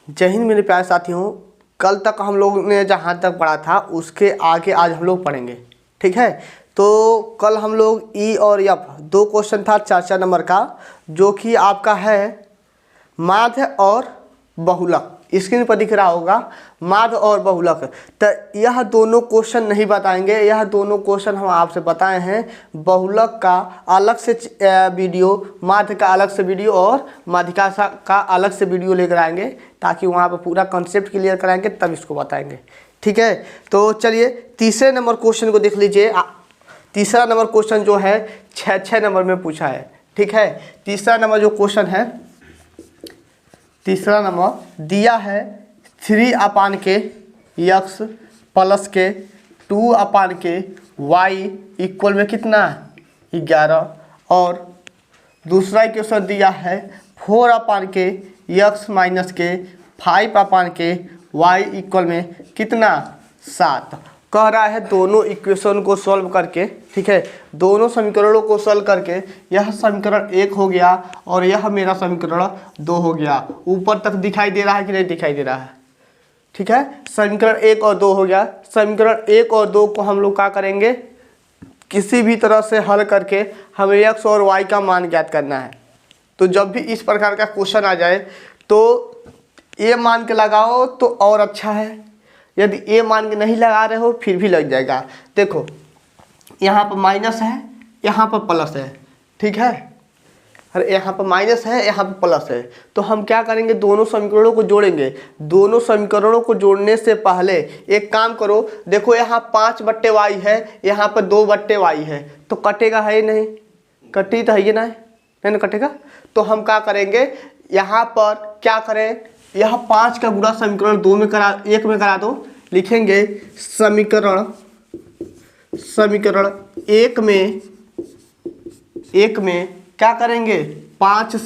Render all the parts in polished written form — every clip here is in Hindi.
जय हिंद मेरे प्यारे साथियों। कल तक हम लोग ने जहाँ तक पढ़ा था उसके आगे आज हम लोग पढ़ेंगे, ठीक है। तो कल हम लोग ई और एफ दो क्वेश्चन था 4 नंबर का, जो कि आपका है माध्य और बहुलक। स्क्रीन पर दिख रहा होगा माध्य और बहुलक। तो यह दोनों क्वेश्चन नहीं बताएंगे, यह दोनों क्वेश्चन हम आपसे बताए हैं। बहुलक का अलग से वीडियो, माध्य का अलग से वीडियो और माध्यिका का अलग से वीडियो लेकर आएंगे, ताकि वहाँ पर पूरा कॉन्सेप्ट क्लियर कराएंगे तब इसको बताएंगे, ठीक है। तो चलिए तीसरे नंबर क्वेश्चन को देख लीजिए। तीसरा नंबर क्वेश्चन जो है 6 नंबर में पूछा है, ठीक है। तीसरा नंबर जो क्वेश्चन है, तीसरा नंबर दिया है 3/x प्लस के 2/y इक्वल में कितना 11। और दूसरा क्वेश्चन दिया है 4/x माइनस के 5/y इक्वल में कितना 7। कह रहा है दोनों इक्वेशन को सॉल्व करके, ठीक है, दोनों समीकरणों को सॉल्व करके यह समीकरण 1 हो गया और यह मेरा समीकरण 2 हो गया। ऊपर तक दिखाई दे रहा है कि नहीं दिखाई दे रहा है, ठीक है। समीकरण 1 और 2 हो गया। समीकरण 1 और 2 को हम लोग क्या करेंगे, किसी भी तरह से हल करके हमें x और y का मान ज्ञात करना है। तो जब भी इस प्रकार का क्वेश्चन आ जाए तो ये मान के लगाओ तो और अच्छा है, यदि ए मान के नहीं लगा रहे हो फिर भी लग जाएगा। देखो यहाँ पर माइनस है, यहाँ पर प्लस है, ठीक है। अरे यहाँ पर माइनस है, यहाँ पर प्लस है, तो हम क्या करेंगे, दोनों समीकरणों को जोड़ेंगे। दोनों समीकरणों को जोड़ने से पहले एक काम करो, देखो यहाँ 5/y है, यहाँ पर 2/y है, तो कटेगा है नहीं, कटी तो है ये नहीं कटेगा। तो हम क्या करेंगे, यहाँ पर क्या करें, यह 5 का गुणा समीकरण 1 में करा दो। लिखेंगे समीकरण 1 में क्या करेंगे, 5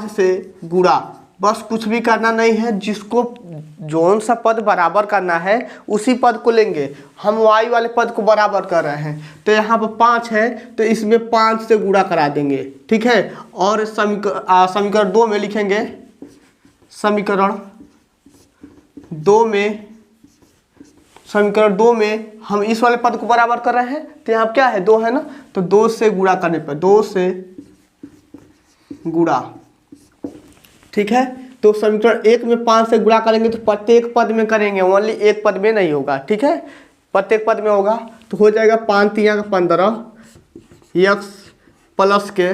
से गुणा। बस कुछ भी करना नहीं है, जिसको जौन सा पद बराबर करना है उसी पद को लेंगे। हम y वाले पद को बराबर कर रहे हैं, तो यहाँ पर 5 है तो इसमें 5 से गुणा करा देंगे, ठीक है। और समीकरण 2 में लिखेंगे, समीकरण 2 में हम इस वाले पद को बराबर कर रहे हैं, तो यहाँ क्या है 2 है ना, तो 2 से गुणा करने पर 2 से गुणा, ठीक है। तो समीकरण 1 में 5 से गुणा करेंगे तो प्रत्येक पद में करेंगे, ओनली एक पद में नहीं होगा, ठीक है, प्रत्येक पद में होगा। तो हो जाएगा 5 3 का 15 x प्लस के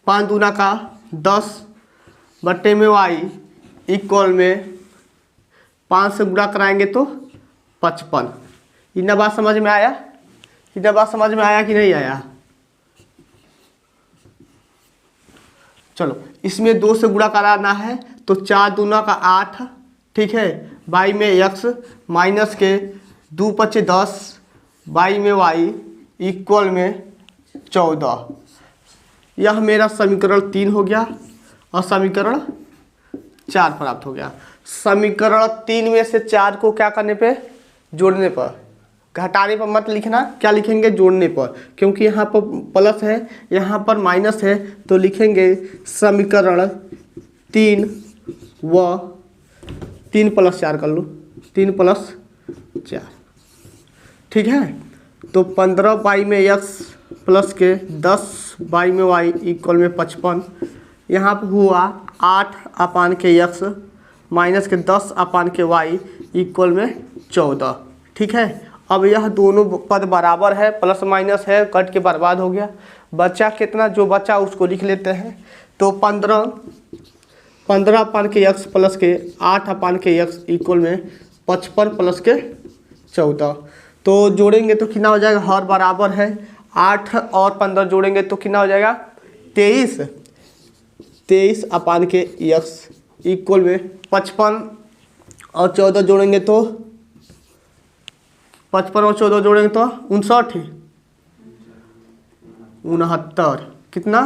5 दूना का 10 बट्टे में y इक्वल में 5 से गुणा कराएंगे तो 55। इतना बात समझ में आया, इतना बात समझ में आया कि नहीं आया। चलो इसमें 2 से गुणा कराना है तो 4 दूना का 8, ठीक है, y में x माइनस के 2 5 10 y में y इक्वल में 14। यह मेरा समीकरण 3 हो गया और समीकरण 4 प्राप्त हो गया। समीकरण 3 में से 4 को क्या करने पे, जोड़ने पर, घटाने पर मत लिखना, क्या लिखेंगे, जोड़ने पर, क्योंकि यहाँ पर प्लस है यहाँ पर माइनस है, तो लिखेंगे समीकरण 3 व 3 + 4 कर लो, 3 + 4, ठीक है। तो 15y में x प्लस के 10y में y इक्वल में 55। यहाँ पर हुआ 8/x माइनस के 10/y इक्वल में 14, ठीक है। अब यह दोनों पद बराबर है, प्लस माइनस है, कट के बर्बाद हो गया। बचा कितना, जो बचा उसको लिख लेते हैं। तो 15/x प्लस के 8/x इक्वल में 55 प्लस के 14। तो जोड़ेंगे तो कितना हो जाएगा, हर बराबर है, 8 और 15 जोड़ेंगे तो कितना हो जाएगा 23/x इक्वल में 55 और 14 जोड़ेंगे तो 55 और 14 जोड़ेंगे तो 59 69, कितना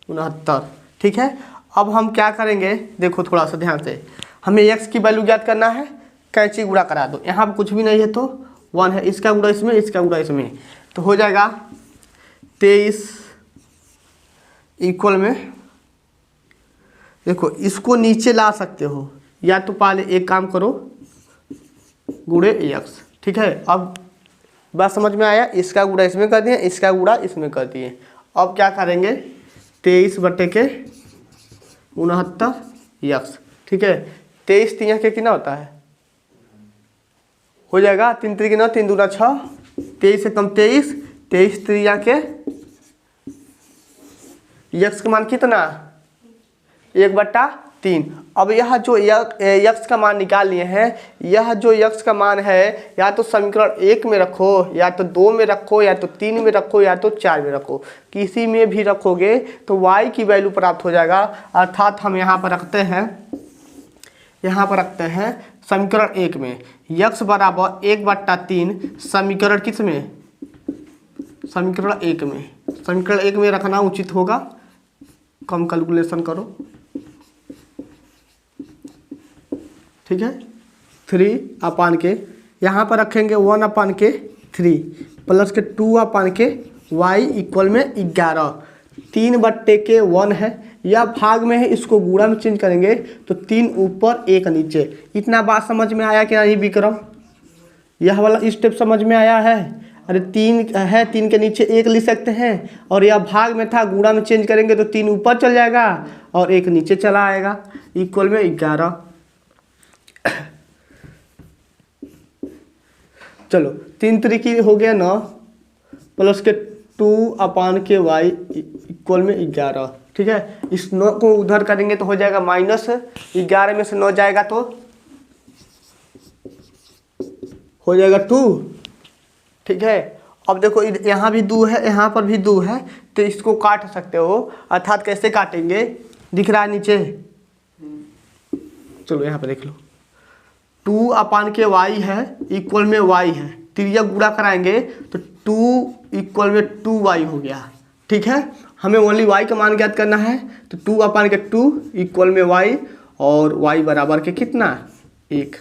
69, ठीक है। अब हम क्या करेंगे, देखो थोड़ा सा ध्यान से, हमें x की वैल्यू ज्ञात करना है। कैंची गुणा करा दो, यहाँ पर कुछ भी नहीं है तो 1 है, इसका गुणा इसमें, इसका गुणा इसमें, तो हो जाएगा 23 इक्वल में देखो इसको नीचे ला सकते हो, या तो पहले एक काम करो गुणे एक्स, ठीक है। अब बात समझ में आया, इसका गुणा इसमें कर दिए, इसका गुणा इसमें कर दिए। अब क्या करेंगे 23/69 एक्स, ठीक है। 23 3 के कितना होता है, हो जाएगा 3 3 9 3 दूना 6, 23 से कम 23, 23 3 के यक्स का मान कितना 1/3। अब यह जो यक्स का मान निकाल लिए हैं, यह जो यक्स का मान है या तो समीकरण 1 में रखो, या तो 2 में रखो, या तो 3 में रखो, या तो 4 में रखो, किसी में भी रखोगे तो y की वैल्यू प्राप्त हो जाएगा। अर्थात हम यहाँ पर रखते हैं समीकरण 1 में यक्स बराबर 1/3, समीकरण किस में, समीकरण 1 में, समीकरण 1 में रखना उचित होगा। कम कैलकुलेशन करो, ठीक है। 3/के यहाँ पर रखेंगे 1/3 प्लस के 2/के y इक्वल में 11, 3/1 है, या भाग में है, इसको गुणा में चेंज करेंगे तो 3 ऊपर 1 नीचे। इतना बात समझ में आया कि नहीं विक्रम, यह वाला स्टेप समझ में आया है। अरे 3 है, 3 के नीचे 1 लिख सकते हैं, और यह भाग में था, गुणा में चेंज करेंगे तो 3 ऊपर चल जाएगा और 1 नीचे चला आएगा, इक्वल में 11। चलो 3 3 हो गया 9 प्लस के 2/के y इक्वल में 11, ठीक है। इस 9 को उधर करेंगे तो हो जाएगा -11 में से 9 जाएगा तो हो जाएगा 2, ठीक है। अब देखो यहाँ भी 2 है, यहाँ पर भी 2 है, तो इसको काट सकते हो। अर्थात कैसे काटेंगे, दिख रहा है नीचे, चलो यहाँ पर देख लो, 2/के y है इक्वल में y है, त्रिज्या गुणा कराएंगे तो 2 इक्वल में 2y हो गया, ठीक है। हमें ओनली y का मान ज्ञात करना है, तो 2/2 इक्वल में y, और y बराबर के कितना 1।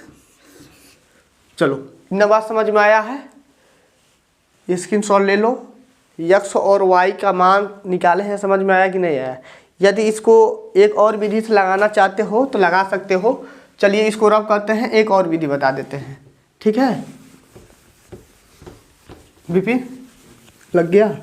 चलो इतना बात समझ में आया है, स्क्रीनशॉट ले लो। x और y का मान निकाले हैं, समझ में आया कि नहीं आया। यदि इसको एक और विधि से लगाना चाहते हो तो लगा सकते हो। चलिए इसको रब करते हैं, एक और विधि बता देते हैं, ठीक है। विपिन लग गया,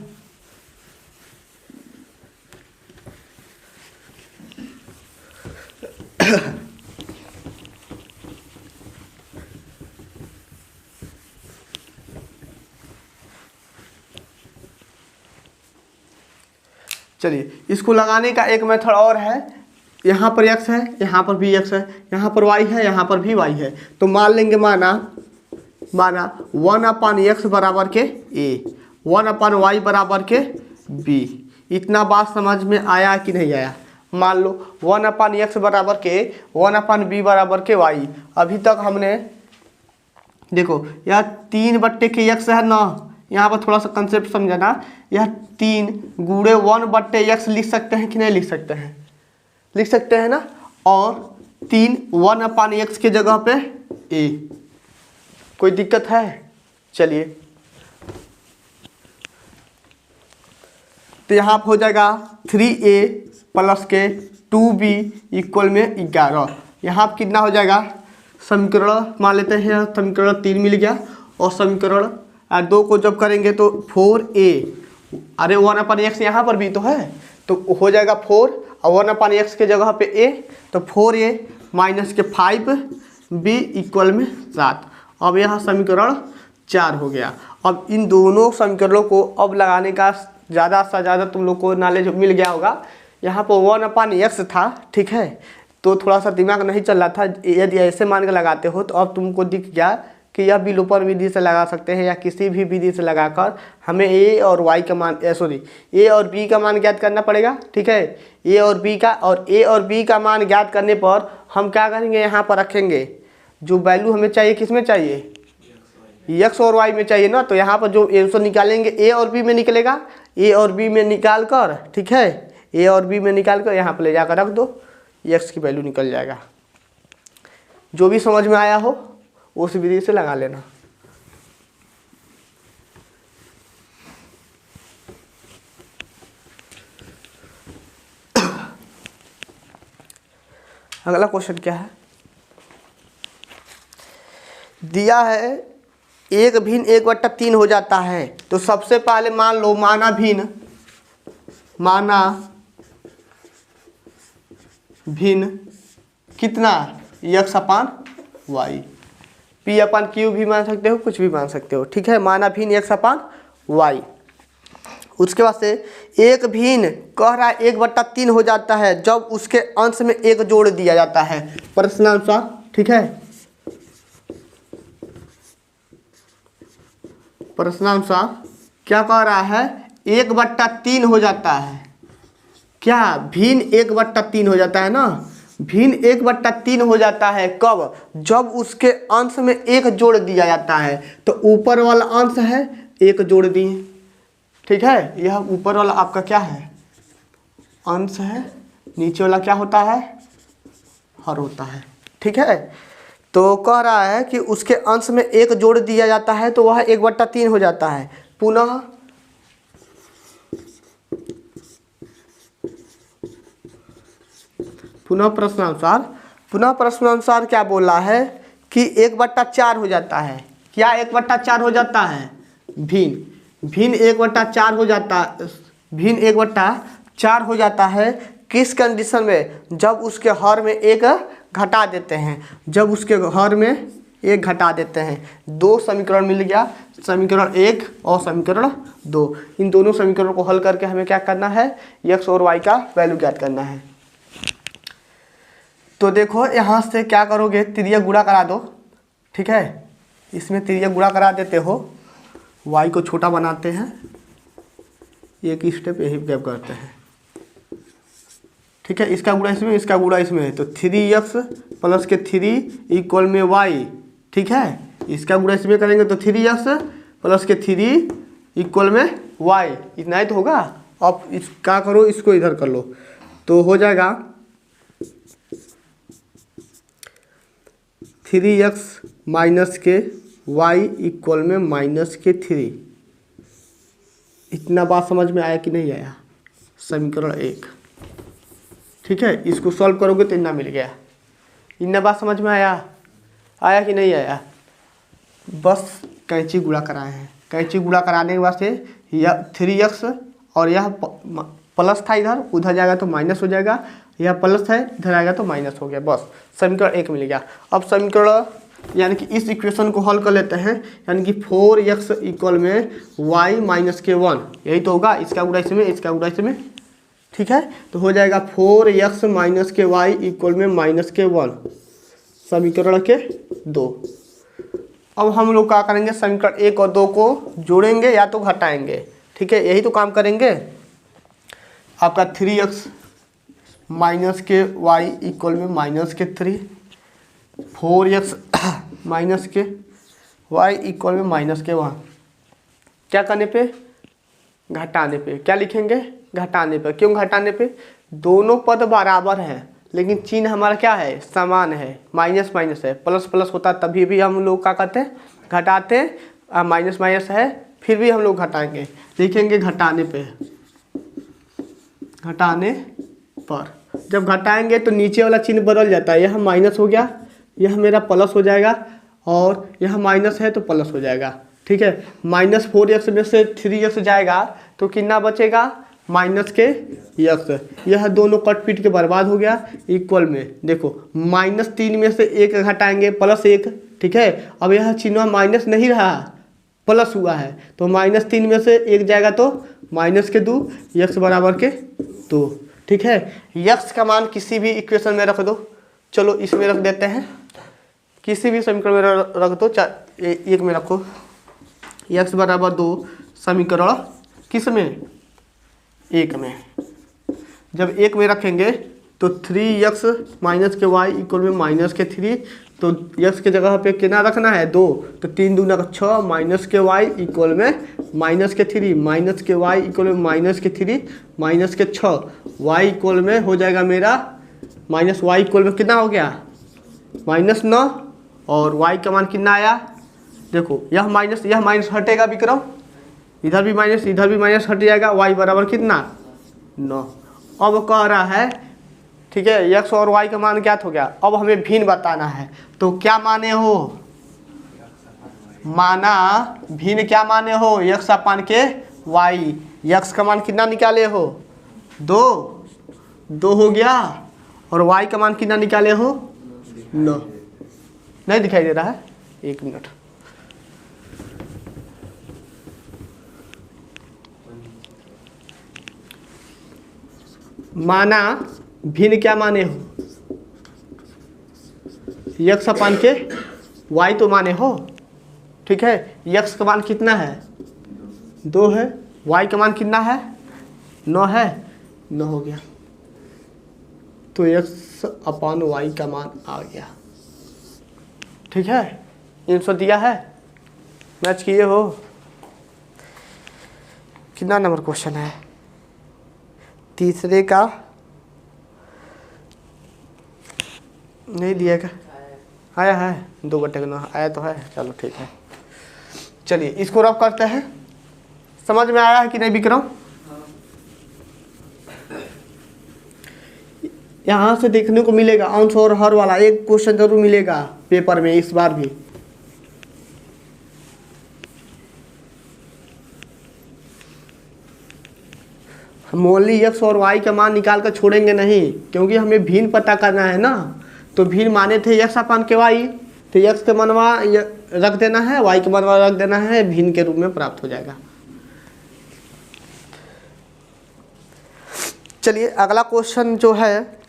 चलिए इसको लगाने का एक मेथड और है। यहाँ पर x है, यहाँ पर भी x है, यहाँ पर y है, यहाँ पर भी y है, तो मान लेंगे माना 1/x बराबर के a, 1/y बराबर के b। इतना बात समझ में आया कि नहीं आया। मान लो 1/x बराबर के 1/b बराबर के y। अभी तक हमने देखो यह 3/x है ना, यहाँ पर थोड़ा सा कंसेप्ट समझना। यह 3 गुणे 1/x लिख सकते हैं कि नहीं लिख सकते हैं, लिख सकते हैं ना। और 3 1/x के जगह पे a, कोई दिक्कत है। चलिए तो यहाँ पर हो जाएगा 3a प्लस के 2b इक्वल में 11। यहाँ पर कितना हो जाएगा, समीकरण मान लेते हैं, समीकरण 3 मिल गया, और समीकरण 2 को जब करेंगे तो 4a, अरे 1/x यहाँ पर भी तो है, तो हो जाएगा 4, और 1/x के जगह पे a, तो 4a माइनस के 5b इक्वल में 7। अब यह समीकरण 4 हो गया। अब इन दोनों समीकरणों को अब लगाने का ज़्यादा से ज़्यादा तुम लोग को नॉलेज मिल गया होगा। यहाँ पर 1/x था, ठीक है, तो थोड़ा सा दिमाग नहीं चल रहा था। यदि ऐसे मान के लगाते हो तो अब तुमको दिख गया कि यह विलोपन विधि से लगा सकते हैं, या किसी भी विधि से लगाकर हमें a और y का मान a और b का मान ज्ञात करना पड़ेगा, ठीक है। a और b का मान ज्ञात करने पर हम क्या करेंगे, यहाँ पर रखेंगे जो वैल्यू हमें चाहिए, किस में चाहिए, x और y में चाहिए ना। तो यहाँ पर जो आंसर निकालेंगे a और b में निकलेगा, a और b में निकाल कर, ठीक है, a और b में निकाल कर यहाँ पर ले जाकर रख दो, x की वैल्यू निकल जाएगा। जो भी समझ में आया हो उस विधि से लगा लेना। अगला क्वेश्चन क्या है, दिया है 1 भिन्न 1/3 हो जाता है। तो सबसे पहले मान लो माना भिन्न कितना x अपान वाई, पी अपान क्यू भी मान सकते हो, कुछ भी मान सकते हो, ठीक है। माना भिन्न x अपान वाई। उसके बाद से 1 भिन्न कह रहा है 1/3 हो जाता है जब उसके अंश में 1 जोड़ दिया जाता है प्रश्नानुसार, ठीक है। प्रश्नानुसार क्या कह रहा है, 1/3 हो जाता है, क्या भिन्न 1/3 हो जाता है ना, भिन्न 1/3 हो जाता है कब, जब उसके अंश में 1 जोड़ दिया जाता है। तो ऊपर वाला अंश है 1 जोड़ दिए, ठीक है। यह ऊपर वाला आपका क्या है, अंश है, नीचे वाला क्या होता है, हर होता है, ठीक है। तो कह रहा है कि उसके अंश में 1 जोड़ दिया जाता है तो वह 1/3 हो जाता है। पुनः प्रश्नानुसार क्या बोला है कि 1/4 हो जाता है, क्या 1/4 हो जाता है, भिन्न 1/4 हो जाता है, भिन्न 1/4 हो जाता है किस कंडीशन में, जब उसके हर में 1 घटा देते हैं, जब उसके हर में 1 घटा देते हैं। 2 समीकरण मिल गया, समीकरण 1 और समीकरण 2। इन दोनों समीकरणों को हल करके हमें क्या करना है, x और y का वैल्यू ज्ञात करना है। तो देखो यहाँ से क्या करोगे, त्रिज्या गुणा करा दो, ठीक है। इसमें त्रिज्या गुणा करा देते हो, y को छोटा बनाते हैं, एक स्टेप यही गैप करते हैं, ठीक है। इसका गुणा इसमें, इसका गुणा इसमें है, तो 3x प्लस के 3 इक्वल में y, ठीक है। इसका गुणा इसमें करेंगे तो 3x प्लस के 3 इक्वल में y, इतना ही तो होगा। अब क्या करो, इसको इधर कर लो, तो हो जाएगा 3x माइनस के y इक्वल में माइनस के 3। इतना बात समझ में आया कि नहीं आया, समीकरण 1, ठीक है। इसको सॉल्व करोगे तो इतना मिल गया। इतना बात समझ में आया कि नहीं आया, बस कैंची गुणा कराए हैं। कैंची गुणा कराने के बाद से यह 3x और यह प्लस था इधर, उधर जाएगा तो माइनस हो जाएगा, यह प्लस है इधर आएगा तो माइनस हो गया, बस समीकरण 1 मिल गया। अब समीकरण यानी कि इस इक्वेशन को हल कर लेते हैं, यानी कि 4x इक्वल में y माइनस के 1, यही तो होगा। इसका गुणा इसमें, इसका गुणा इसमें, ठीक है। तो हो जाएगा 4x माइनस के y इक्वल में माइनस के 1, समीकरण के 2। अब हम लोग क्या करेंगे, समीकरण 1 और 2 को जोड़ेंगे या तो घटाएंगे, ठीक है, यही तो काम करेंगे। आपका 3x माइनस के y इक्वल में माइनस के 3, 4x माइनस के y इक्वल में माइनस के 1, क्या करने पे, घटाने पे। क्या लिखेंगे, घटाने पे। क्यों घटाने पे, दोनों पद बराबर हैं लेकिन चिन्ह हमारा क्या है, समान है, माइनस माइनस है, प्लस प्लस होता तभी भी हम लोग क्या करते हैं, घटाते हैं। माइनस माइनस है फिर भी हम लोग घटाएंगे, लिखेंगे घटाने पे, घटाने पर। जब घटाएंगे तो नीचे वाला चिन्ह बदल जाता है, यह माइनस हो गया, यह मेरा प्लस हो जाएगा, और यह माइनस है तो प्लस हो जाएगा, ठीक है। माइनस 4x में से 3x जाएगा तो कितना बचेगा, माइनस के x। यह दोनों कट पीट के बर्बाद हो गया। इक्वल में देखो -3 में से 1 घटाएंगे +1, ठीक है। अब यह चिन्ह माइनस नहीं रहा, प्लस हुआ है, तो -3 में से 1 जाएगा तो -2, x बराबर के 2, ठीक है। x का मान किसी भी इक्वेशन में रख दो, चलो इसमें रख देते हैं, किसी भी समीकरण में रख दो, एक में रखो, x बराबर 2, समीकरण किस में, 1 में। जब 1 में रखेंगे तो 3x माइनस के y इक्वल में माइनस के 3, तो x के जगह पे कितना रखना है, 2, तो 3 दूना 6, माइनस के y इक्वल में माइनस के 3, माइनस के y इक्वल में माइनस के 3, माइनस के 6, y इक्वल में हो जाएगा मेरा माइनस y इक्वल में कितना हो गया, -9, और y का मान कितना आया, देखो यह माइनस हटेगा विक्रम, इधर भी माइनस इधर भी माइनस हट जाएगा, y बराबर कितना 9। अब कह रहा है ठीक है, एक्स और वाई का मान ज्ञात हो गया। अब हमें भिन्न बताना है, तो क्या माने हो, माना भिन्न क्या माने हो, एक्स अपान के वाई। एक्स का मान कितना निकाले हो, 2 हो गया, और वाई का मान कितना निकाले हो, 9। नहीं दिखाई दे रहा है, 1 मिनट। माना भिन्न क्या माने हो, एक्स अपान के वाई तो माने हो, ठीक है। एक्स का मान कितना है, 2 है, वाई का मान कितना है, 9 है, 9 हो गया, तो एक्स अपान वाई का मान आ गया, ठीक है। आंसर दिया है, मैच किए हो। कितना नंबर क्वेश्चन है, तीसरे का नहीं दिया क्या, आया है 2/9 आया तो है, चलो ठीक है। चलिए इसको रब करते हैं, समझ में आया है कि नहीं विक्रम? यहाँ से देखने को मिलेगा अंश और हर वाला एक क्वेश्चन जरूर मिलेगा पेपर में इस बार भी। हम ओनली एक्स और वाई का मान निकाल कर छोड़ेंगे नहीं, क्योंकि हमें भिन्न पता करना है ना। तो भिन्न माने थे एक्स अपान के वाई, तो एक्स के मनवा रख देना है, वाई के मनवा रख देना है, भिन्न के रूप में प्राप्त हो जाएगा। चलिए अगला क्वेश्चन जो है